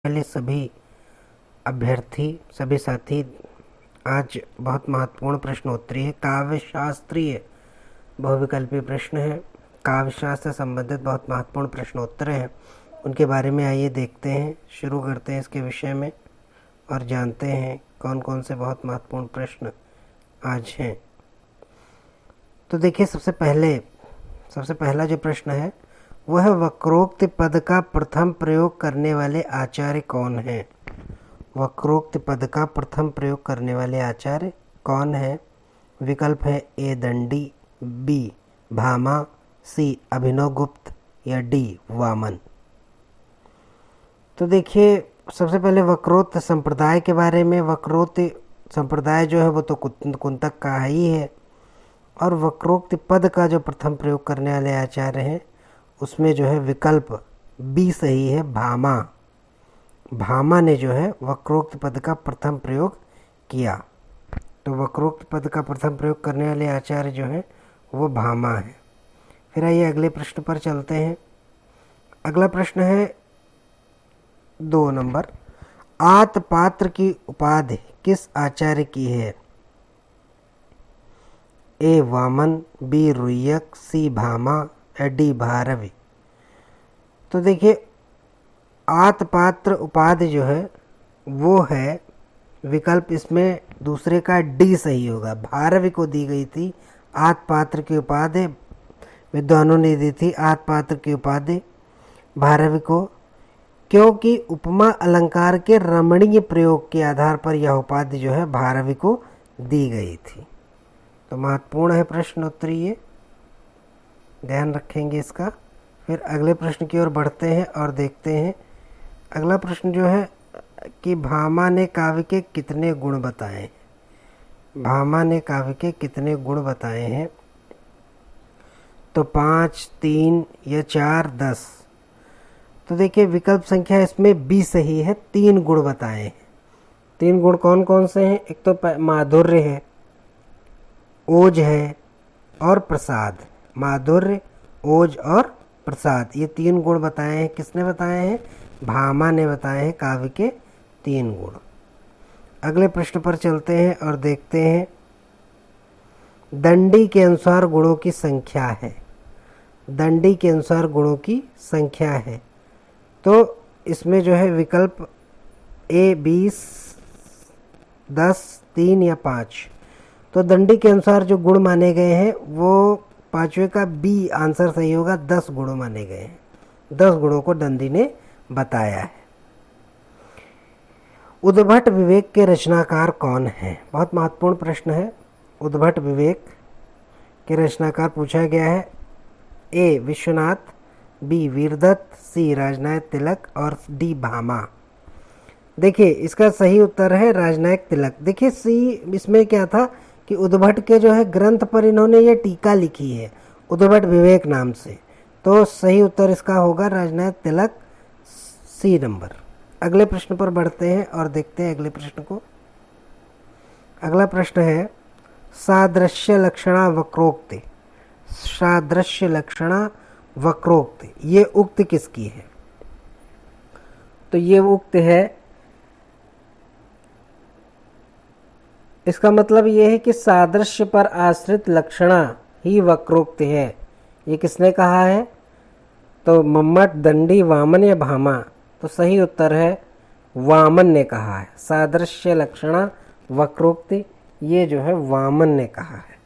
पहले सभी अभ्यर्थी, सभी साथी, आज बहुत महत्वपूर्ण प्रश्नोत्तरी है। काव्य शास्त्रीय बहुविकल्पीय प्रश्न है। काव्य शास्त्र से संबंधित बहुत महत्वपूर्ण प्रश्नोत्तर हैं, उनके बारे में आइए देखते हैं। शुरू करते हैं इसके विषय में और जानते हैं कौन कौन से बहुत महत्वपूर्ण प्रश्न आज हैं। तो देखिए, सबसे पहला जो प्रश्न है वह है, वक्रोक्त पद का प्रथम प्रयोग करने वाले आचार्य कौन हैं? वक्रोक्त पद का प्रथम प्रयोग करने वाले आचार्य कौन है? विकल्प है ए दंडी, बी भामा, सी अभिनवगुप्त या डी वामन। तो देखिए, सबसे पहले वक्रोक्त संप्रदाय के बारे में। वक्रोक्त संप्रदाय जो है वो तो कुंतक का ही है, और वक्रोक्त पद का जो प्रथम प्रयोग करने वाले आचार्य हैं उसमें जो है विकल्प बी सही है, भामा। भामा ने जो है वक्रोक्त पद का प्रथम प्रयोग किया। तो वक्रोक्त पद का प्रथम प्रयोग करने वाले आचार्य जो है वो भामा है। फिर आइए अगले प्रश्न पर चलते हैं। अगला प्रश्न है 2 नंबर, आत पात्र की उपाधि किस आचार्य की है? ए वामन, बी रुय्यक, सी भामा या डी भारवी। तो देखिए, आत पात्र उपाधि जो है वो है विकल्प इसमें दूसरे का डी सही होगा। भारवी को दी गई थी आत पात्र की उपाधि, विद्वानों ने दी थी आत पात्र की उपाधि भारवी को, क्योंकि उपमा अलंकार के रमणीय प्रयोग के आधार पर यह उपाधि जो है भारवी को दी गई थी। तो महत्वपूर्ण है प्रश्न उत्तर, ये ध्यान रखेंगे इसका। फिर अगले प्रश्न की ओर बढ़ते हैं और देखते हैं। अगला प्रश्न जो है कि भामा ने काव्य के कितने गुण बताए? भामा ने काव्य के कितने गुण बताए हैं? तो 5, 3 या 4, 10। तो देखिए, विकल्प संख्या इसमें बी सही है, 3 गुण बताए हैं। 3 गुण कौन कौन से हैं? एक तो माधुर्य है, ओज है और प्रसाद। माधुर्य, ओज और प्रसाद, ये 3 गुण बताए हैं। किसने बताए हैं? भामा ने बताए हैं काव्य के 3 गुण। अगले प्रश्न पर चलते हैं और देखते हैं। दंडी के अनुसार गुणों की संख्या है। दंडी के अनुसार गुणों की संख्या है। तो इसमें जो है विकल्प ए 20, 10, 3 या 5। तो दंडी के अनुसार जो गुण माने गए हैं वो पांचवे का बी आंसर सही होगा। 10 गुण माने गए हैं। 10 गुणों को दंडी ने बताया है। उद्भट विवेक के रचनाकार कौन है? बहुत महत्वपूर्ण प्रश्न है। उद्भट विवेक के रचनाकार पूछा गया है। ए विश्वनाथ, बी वीरदत्त, सी राजनायक तिलक और डी भामा। देखिए, इसका सही उत्तर है राजनायक तिलक। देखिए, सी इसमें क्या था कि उद्भट के जो है ग्रंथ पर इन्होंने ये टीका लिखी है उद्भट विवेक नाम से। तो सही उत्तर इसका होगा राजनायक तिलक, सी नंबर। अगले प्रश्न पर बढ़ते हैं और देखते हैं अगले प्रश्न को। अगला प्रश्न है, सादृश्य लक्षणा वक्रोक्ति। सादृश्य लक्षणा वक्रोक्ति, ये उक्त किसकी है? तो ये उक्त है, इसका मतलब ये है कि सादृश्य पर आश्रित लक्षणा ही वक्रोक्त है। ये किसने कहा है? तो मम्मट, दंडी, वामन या भामा। तो सही उत्तर है वामन ने कहा है। सादृश्य लक्षणा वक्रोक्ति, ये जो है वामन ने कहा है।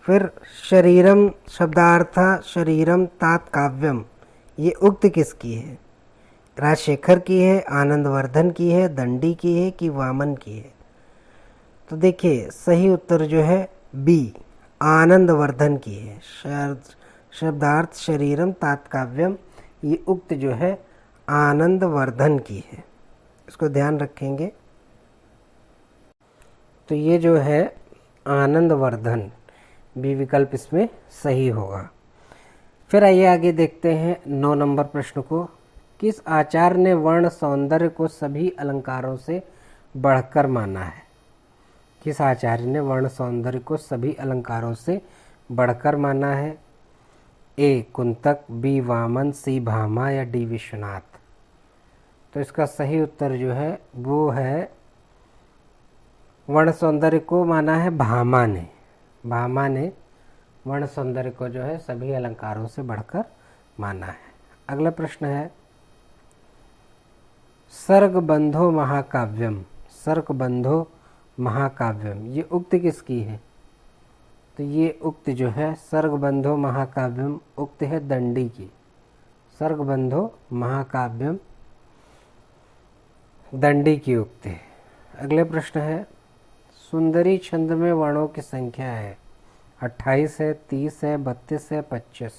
फिर शरीरम शब्दार्थ शरीरम तात काव्यम, ये उक्त किसकी है? राजशेखर की है, आनंदवर्धन की है, दंडी की है कि वामन की है? तो देखिए, सही उत्तर जो है बी आनंदवर्धन की है। शब्दार्थ शरीरम तात काव्यम, ये उक्त जो है आनंदवर्धन की है। इसको ध्यान रखेंगे। तो ये जो है आनंदवर्धन, बी विकल्प इसमें सही होगा। फिर आइए आगे देखते हैं 9 नंबर प्रश्न को। किस आचार्य ने वर्ण सौंदर्य को सभी अलंकारों से बढ़कर माना है? किस आचार्य ने वर्ण सौंदर्य को सभी अलंकारों से बढ़कर माना है? ए कुंतक, बी वामन, सी भामा या डी विश्वनाथ। तो इसका सही उत्तर जो है वो है वर्ण सौंदर्य को माना है भामा ने। भामा ने वर्ण सौंदर्य को जो है सभी अलंकारों से बढ़कर माना है। अगला प्रश्न है सर्गबंधो महाकाव्यम। सर्गबंधो महाकाव्यम ये उक्ति किसकी है? तो ये उक्ति जो है सर्गबंधो महाकाव्यम उक्ति है दंडी की। सर्गबंधो महाकाव्यम दंडी की उक्ति है। अगले प्रश्न है सुंदरी छंद में वर्णों की संख्या है 28 है, 30 है, 32 है, 25।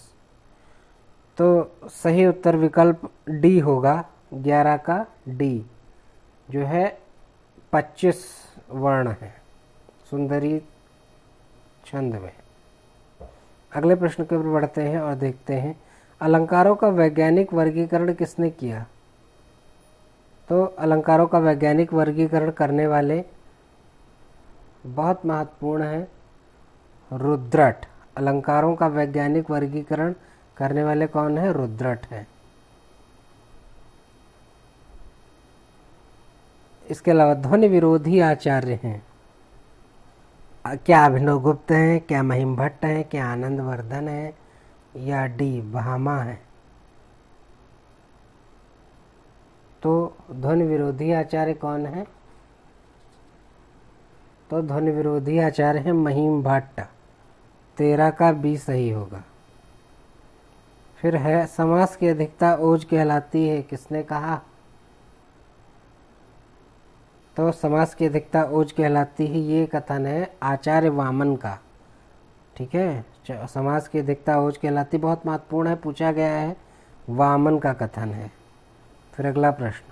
तो सही उत्तर विकल्प डी होगा, 11 का डी जो है 25 वर्ण है सुंदरी छंद में। अगले प्रश्न के ऊपर बढ़ते हैं और देखते हैं अलंकारों का वैज्ञानिक वर्गीकरण किसने किया? तो अलंकारों का वैज्ञानिक वर्गीकरण करने वाले बहुत महत्वपूर्ण है रुद्रट। अलंकारों का वैज्ञानिक वर्गीकरण करने वाले कौन है? रुद्रट है। इसके अलावा ध्वनि विरोधी आचार्य हैं। क्या अभिनव गुप्त हैं, क्या महिम भट्ट हैं, क्या आनंद वर्धन है, या डी भामा है? तो ध्वनि विरोधी आचार्य कौन है? तो ध्वनि विरोधी आचार्य है महिम भट्ट। 13 का बी सही होगा। फिर है समास की अधिकता ओज कहलाती है, किसने कहा? तो समास की अधिकता ओज कहलाती है, ये कथन है आचार्य वामन का। ठीक है, समास की अधिकता ओज कहलाती बहुत महत्वपूर्ण है, पूछा गया है, वामन का कथन है। फिर अगला प्रश्न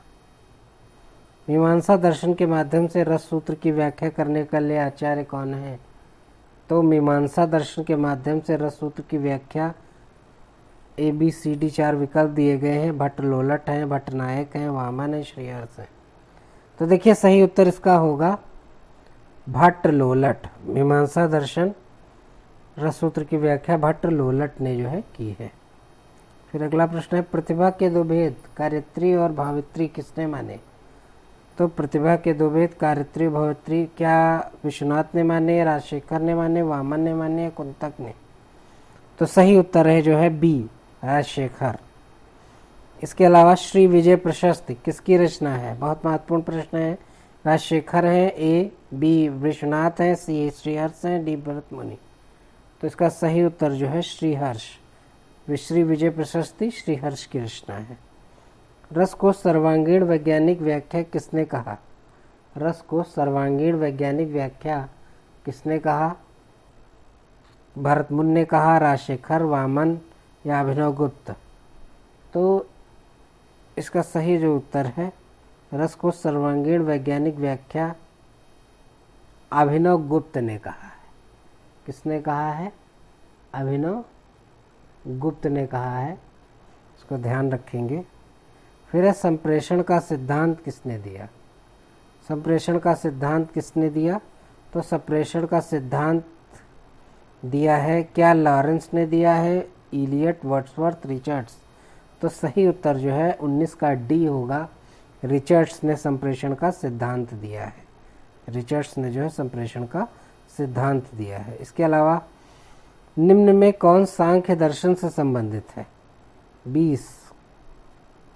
मीमांसा दर्शन के माध्यम से रस सूत्र की व्याख्या करने के लिए आचार्य कौन है? तो मीमांसा दर्शन के माध्यम से रस सूत्र की व्याख्या ABCD 4 विकल्प दिए गए हैं। भट्ट लोलट हैं, भट्ट नायक हैं, वामन है, श्रीहर्ष है। तो देखिए सही उत्तर इसका होगा भट्ट लोलट। मीमांसा दर्शन रस सूत्र की व्याख्या भट्ट लोलट ने जो है की है। फिर अगला प्रश्न है प्रतिभा के दो भेद कार्यत्री और भावित्री किसने माने? तो प्रतिभा के दो भेद कार्यत्री भावित्री क्या विश्वनाथ ने माने, राजशेखर ने माने, वामन ने माने या कुंतक ने? तो सही उत्तर है जो है बी राजशेखर। इसके अलावा श्री विजय प्रशस्ति किसकी रचना है? बहुत महत्वपूर्ण प्रश्न है। राजशेखर है, ए, बी विश्वनाथ है, सी श्रीहर्ष है, डी भरत मुनि। तो इसका सही उत्तर जो है श्रीहर्ष। श्री विजय प्रशस्ति श्रीहर्ष की रचना है। रस को सर्वांगीण वैज्ञानिक व्याख्या किसने कहा? रस को सर्वांगीण वैज्ञानिक व्याख्या किसने कहा? भरत मुनि ने कहा, राजशेखर, वामन या अभिनव गुप्त? तो इसका सही जो उत्तर है रस को सर्वांगीण वैज्ञानिक व्याख्या अभिनव गुप्त ने कहा है। किसने कहा है? अभिनव गुप्त ने कहा है, इसको ध्यान रखेंगे। फिर है संप्रेषण का सिद्धांत किसने दिया? संप्रेषण का सिद्धांत किसने दिया? तो संप्रेषण का सिद्धांत दिया है क्या लॉरेंस ने दिया है, इलियट, वर्ड्सवर्थ, रिचर्ड्स? तो सही उत्तर जो है 19 का डी होगा, रिचर्ड्स ने संप्रेषण का सिद्धांत दिया है। रिचर्ड्स ने जो है संप्रेषण का सिद्धांत दिया है। इसके अलावा निम्न में कौन सांख्य दर्शन से संबंधित है? 20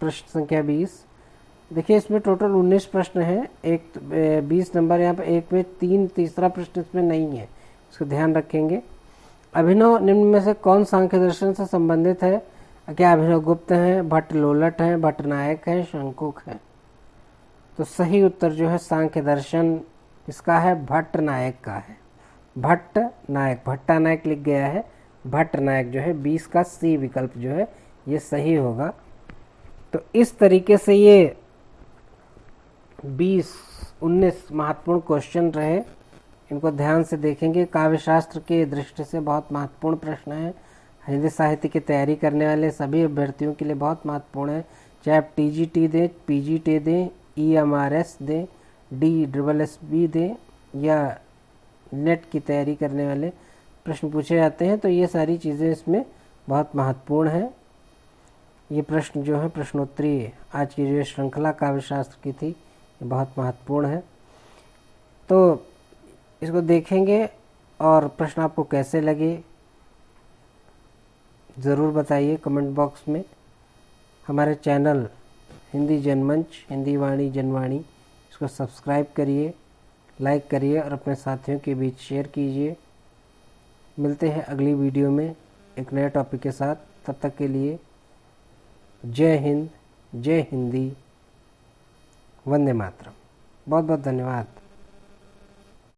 प्रश्न संख्या 20। देखिए इसमें टोटल 19 प्रश्न हैं, एक 20 नंबर यहाँ पे एक में 3 तीसरा प्रश्न इसमें नहीं है, इसको ध्यान रखेंगे। अभिनव निम्न में से कौन सांख्य दर्शन से संबंधित है? क्या अभिनव गुप्त हैं, भट्ट लोलट हैं, भट्ट नायक हैं, शंकुक हैं? तो सही उत्तर जो है सांख्य दर्शन इसका है भट्ट नायक का है। भट्ट नायक, भट्टा नायक लिख गया है, भट्ट नायक जो है 20 का सी विकल्प जो है ये सही होगा। तो इस तरीके से ये 20-19 महत्वपूर्ण क्वेश्चन रहे, इनको ध्यान से देखेंगे। काव्यशास्त्र की दृष्टि से बहुत महत्वपूर्ण प्रश्न है, हिंदी साहित्य की तैयारी करने वाले सभी अभ्यर्थियों के लिए बहुत महत्वपूर्ण है। चाहे आप TGT दें, PGT दें, EMRS दें, DSSB दें या नेट की तैयारी करने वाले प्रश्न पूछे जाते हैं, तो ये सारी चीज़ें इसमें बहुत महत्वपूर्ण हैं। ये प्रश्न जो है प्रश्नोत्तरी आज की जो श्रृंखला काव्यशास्त्र की थी ये बहुत महत्वपूर्ण है। तो इसको देखेंगे और प्रश्न आपको कैसे लगे ज़रूर बताइए कमेंट बॉक्स में। हमारे चैनल हिंदी जनमंच, हिंदी वाणी जनवाणी, इसको सब्सक्राइब करिए, लाइक करिए और अपने साथियों के बीच शेयर कीजिए। मिलते हैं अगली वीडियो में एक नए टॉपिक के साथ। तब तक के लिए जय हिंद, जय हिंदी, वंदे मातरम। बहुत बहुत धन्यवाद।